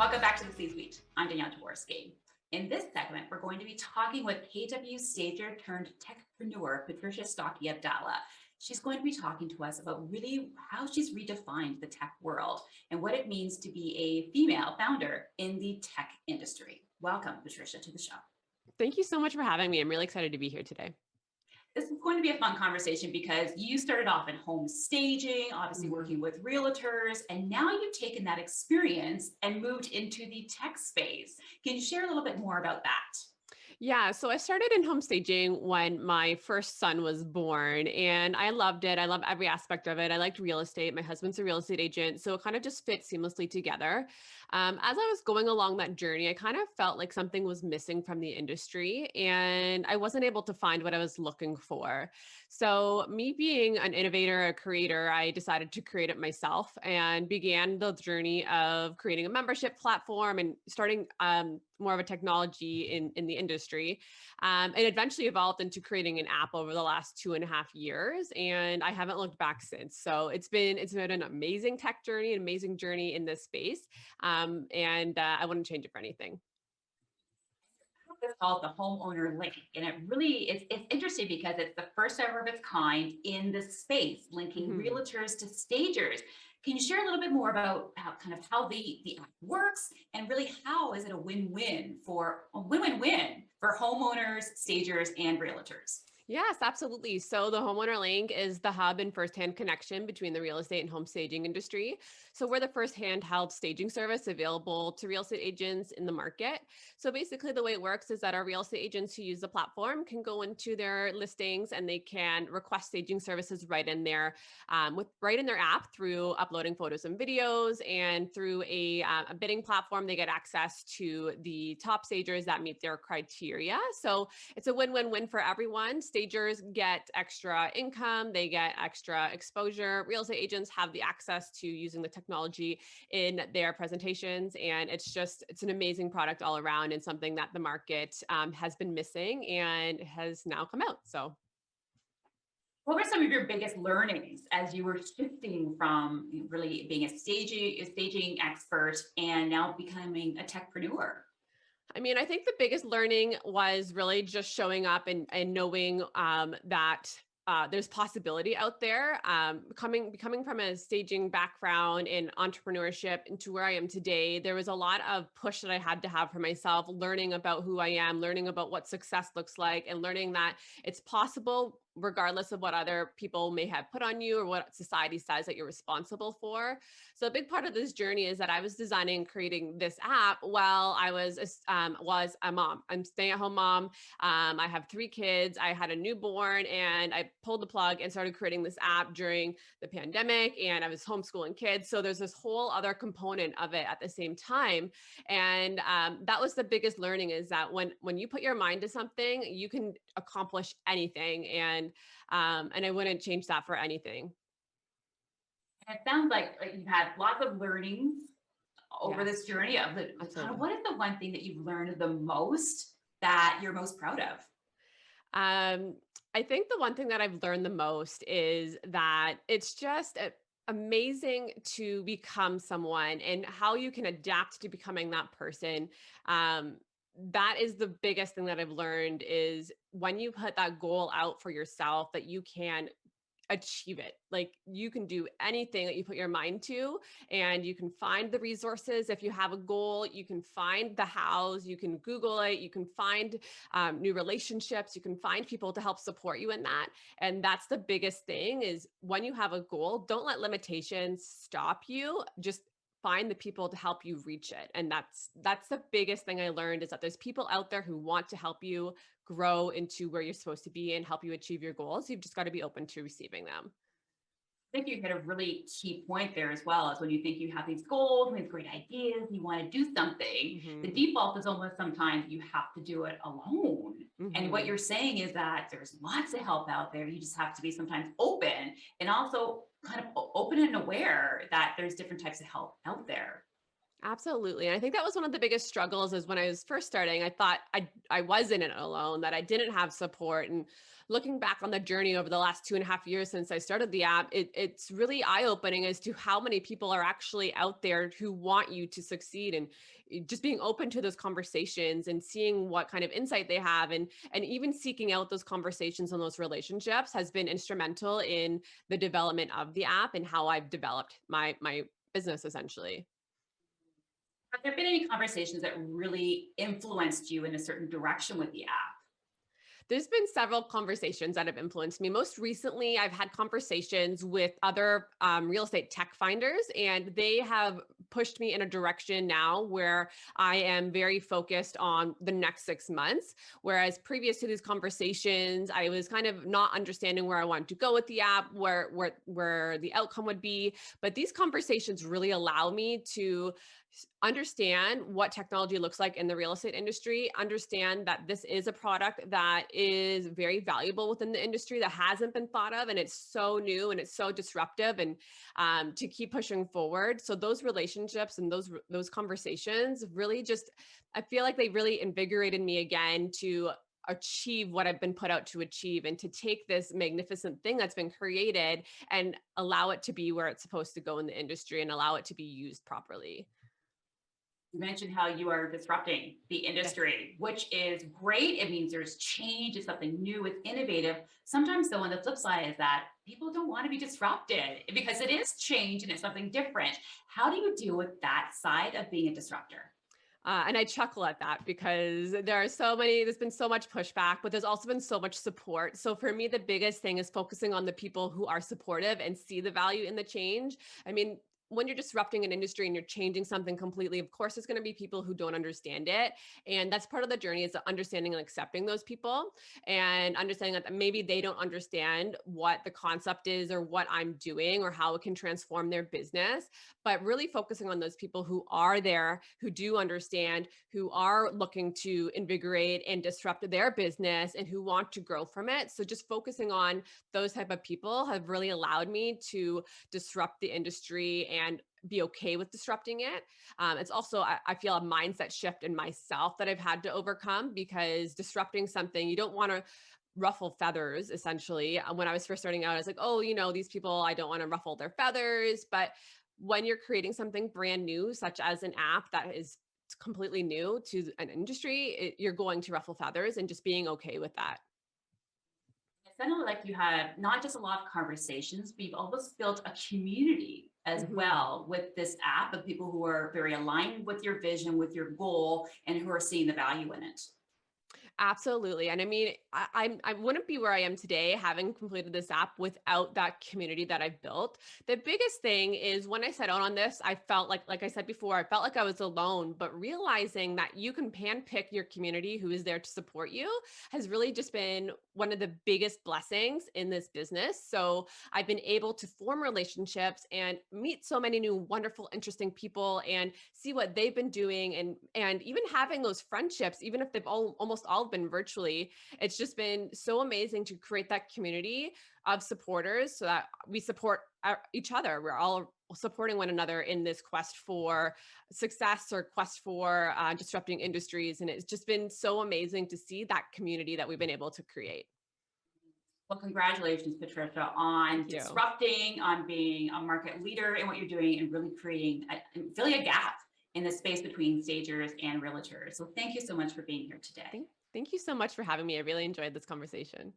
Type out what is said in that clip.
Welcome back to the C-Suite. I'm Danielle Jaworski. In this segment, we're going to be talking with KW stager turned techpreneur, Patricia Stocky Abdallah. She's going to be talking to us about really how she's redefined the tech world and what it means to be a female founder in the tech industry. Welcome, Patricia, to the show. Thank you so much for having me. I'm really excited to be here today. This is going to be a fun conversation because you started off in home staging, obviously working with realtors, and now you've taken that experience and moved into the tech space. Can you share a little bit more about that? Yeah, so I started in home staging when my first son was born, and I loved it. I love every aspect of it. I liked real estate. My husband's a real estate agent, so it kind of just fit seamlessly together. As I was going along that journey, I kind of felt like something was missing from the industry, and I wasn't able to find what I was looking for. So, me being an innovator, a creator, I decided to create it myself and began the journey of creating a membership platform and starting more of a technology in the industry. And eventually evolved into creating an app over the last 2.5 years. And I haven't looked back since. So it's been an amazing tech journey, an amazing journey in this space. And I wouldn't change it for anything. It's called the Homeowner Link, and it's interesting because it's the first ever of its kind in this space, linking realtors to stagers. Can you share a little bit more about how the app works, and really how is it a win-win for homeowners, stagers, and realtors? Yes, absolutely. So the Homeowner Link is the hub and firsthand connection between the real estate and home staging industry. So we're the first handheld staging service available to real estate agents in the market. So basically the way it works is that our real estate agents who use the platform can go into their listings and they can request staging services right in their app through uploading photos and videos, and through a bidding platform, they get access to the top stagers that meet their criteria. So it's a win-win-win for everyone. Stagers get extra income, they get extra exposure. Real estate agents have the access to using the technology in their presentations. And it's an amazing product all around, and something that the market has been missing and has now come out. So What were some of your biggest learnings as you were shifting from really being a staging expert and now becoming a techpreneur? I mean, I think the biggest learning was really just showing up and knowing that there's possibility out there. Becoming from a staging background in entrepreneurship into where I am today, there was a lot of push that I had to have for myself, learning about who I am, learning about what success looks like, and learning that it's possible regardless of what other people may have put on you or what society says that you're responsible for. So a big part of this journey is that I was designing and creating this app while I was a mom. I'm stay-at-home mom. I have 3 kids. I had a newborn, and I pulled the plug and started creating this app during the pandemic, and I was homeschooling kids. So there's this whole other component of it at the same time. And that was the biggest learning, is that when you put your mind to something, you can accomplish anything. And I wouldn't change that for anything. And it sounds like you've had lots of learnings over this journey of what is the one thing that you've learned the most that you're most proud of? I think the one thing that I've learned the most is that it's just amazing to become someone, and how you can adapt to becoming that person. That is the biggest thing that I've learned, is when you put that goal out for yourself, that you can achieve it. Like, you can do anything that you put your mind to, and you can find the resources. If you have a goal, you can find the hows, you can Google it, you can find new relationships, you can find people to help support you in that. And that's the biggest thing, is when you have a goal, don't let limitations stop you. Just find the people to help you reach it. And that's the biggest thing I learned, is that there's people out there who want to help you grow into where you're supposed to be and help you achieve your goals. You've just got to be open to receiving them. I think you hit a really key point there as well, is when you think you have these goals and these great ideas, you want to do something, the default is almost sometimes you have to do it alone. And what you're saying is that there's lots of help out there. You just have to be sometimes open, and also kind of open and aware that there's different types of help out there. Absolutely. And I think that was one of the biggest struggles is when I was first starting, I thought I was in it alone, that I didn't have support. And looking back on the journey over the last 2.5 years since I started the app, it's really eye-opening as to how many people are actually out there who want you to succeed, and just being open to those conversations and seeing what kind of insight they have, and even seeking out those conversations and those relationships has been instrumental in the development of the app and how I've developed my business essentially. Have there been any conversations that really influenced you in a certain direction with the app? There's been several conversations that have influenced me. Most recently, I've had conversations with other real estate tech finders, and they have pushed me in a direction now where I am very focused on the next 6 months. Whereas previous to these conversations, I was kind of not understanding where I wanted to go with the app, where the outcome would be. But these conversations really allow me to understand what technology looks like in the real estate industry, understand that this is a product that is very valuable within the industry that hasn't been thought of, and it's so new and it's so disruptive, and to keep pushing forward. So those relationships and those conversations really just, I feel like they really invigorated me again to achieve what I've been put out to achieve, and to take this magnificent thing that's been created and allow it to be where it's supposed to go in the industry and allow it to be used properly. You mentioned how you are disrupting the Yeah. industry, which is great. It means there's change, it's something new, it's innovative. Sometimes, though, on the flip side is that people don't want to be disrupted because it is change and it's something different. How do you deal with that side of being a disruptor? And I chuckle at that because there's been so much pushback, but there's also been so much support. So for me, the biggest thing is focusing on the people who are supportive and see the value in the change. I mean, when you're disrupting an industry and you're changing something completely, of course, there's going to be people who don't understand it. And that's part of the journey, is understanding and accepting those people, and understanding that maybe they don't understand what the concept is or what I'm doing or how it can transform their business, but really focusing on those people who are there, who do understand, who are looking to invigorate and disrupt their business and who want to grow from it. So just focusing on those type of people have really allowed me to disrupt the industry and be okay with disrupting it. It's also, I feel, a mindset shift in myself that I've had to overcome, because disrupting something, you don't want to ruffle feathers essentially. When I was first starting out, I was like, oh, these people, I don't want to ruffle their feathers. But when you're creating something brand new, such as an app that is completely new to an industry, you're going to ruffle feathers, and just being okay with that. It sounded like you had not just a lot of conversations, but you've almost built a community as Mhm. well with this app of people who are very aligned with your vision, with your goal, and who are seeing the value in it. Absolutely. And I mean, I wouldn't be where I am today having completed this app without that community that I've built. The biggest thing is when I set out on this, I felt like I said before, I felt like I was alone, but realizing that you can handpick your community who is there to support you has really just been one of the biggest blessings in this business. So I've been able to form relationships and meet so many new wonderful, interesting people, and see what they've been doing, and even having those friendships, even if they've almost all been virtually. It's just been so amazing to create that community of supporters, so that we support each other. We're all supporting one another in this quest for success, or quest for disrupting industries. And it's just been so amazing to see that community that we've been able to create. Well, congratulations, Patricia, on Thank you. disrupting, on being a market leader in what you're doing, and really creating, and filling a gap in the space between stagers and realtors. So thank you so much for being here today. Thank you so much for having me. I really enjoyed this conversation.